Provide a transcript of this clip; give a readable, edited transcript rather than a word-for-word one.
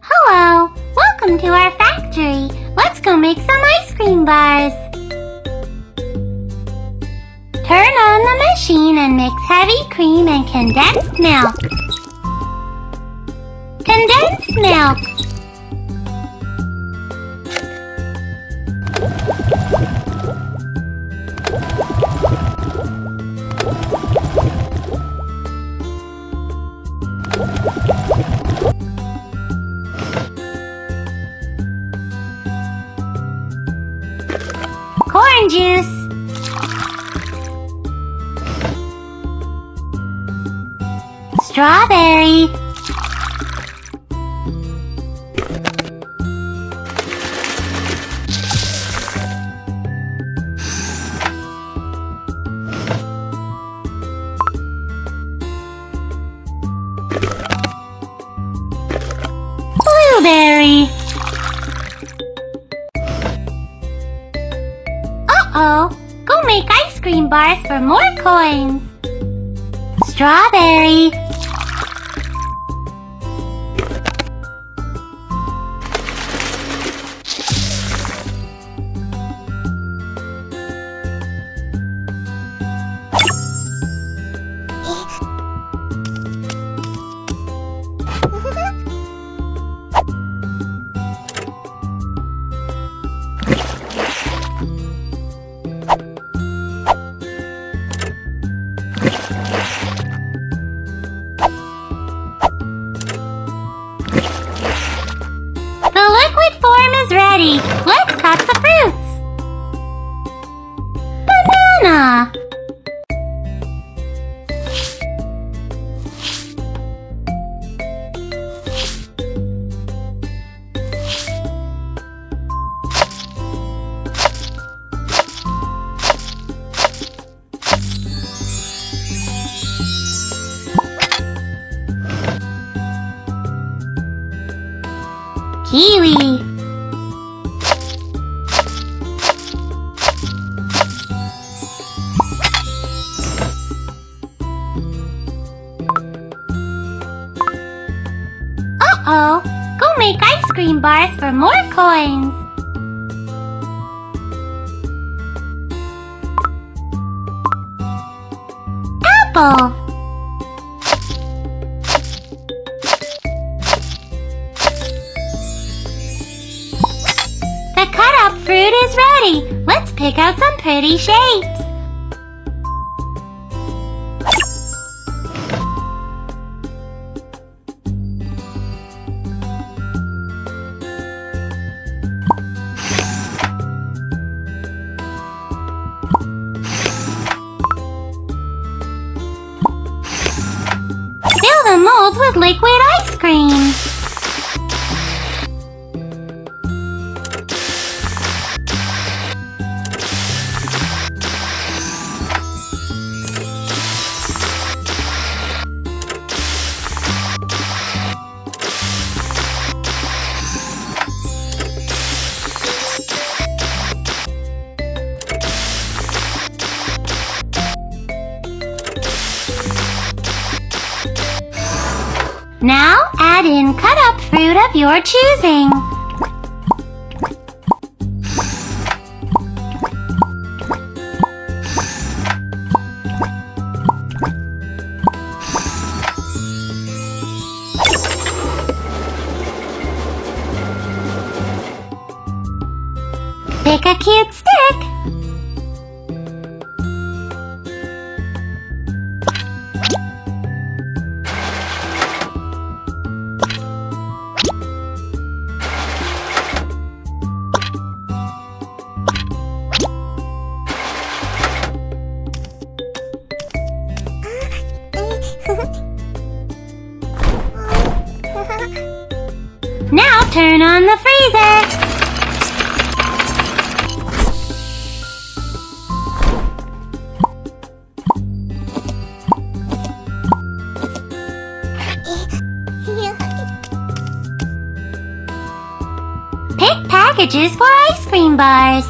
Hello! Welcome to our factory. Let's go make some ice cream bars. Turn on the machine and mix heavy cream and condensed milk. Condensed milk. Corn juice. Strawberry. Blueberry. Uh-oh, go make ice cream bars for more coins. Strawberry. The liquid form is ready. Let's cut the fruits. Banana. Kiwi. Uh-oh, go make ice cream bars for more coins. Apple. The cut-up fruit is ready. Let's pick out some pretty shapes. Fill the molds with liquid ice cream. Now add in cut-up fruit of your choosing. Pick a cute stick. Now turn on the freezer. Pick packages for ice cream bars.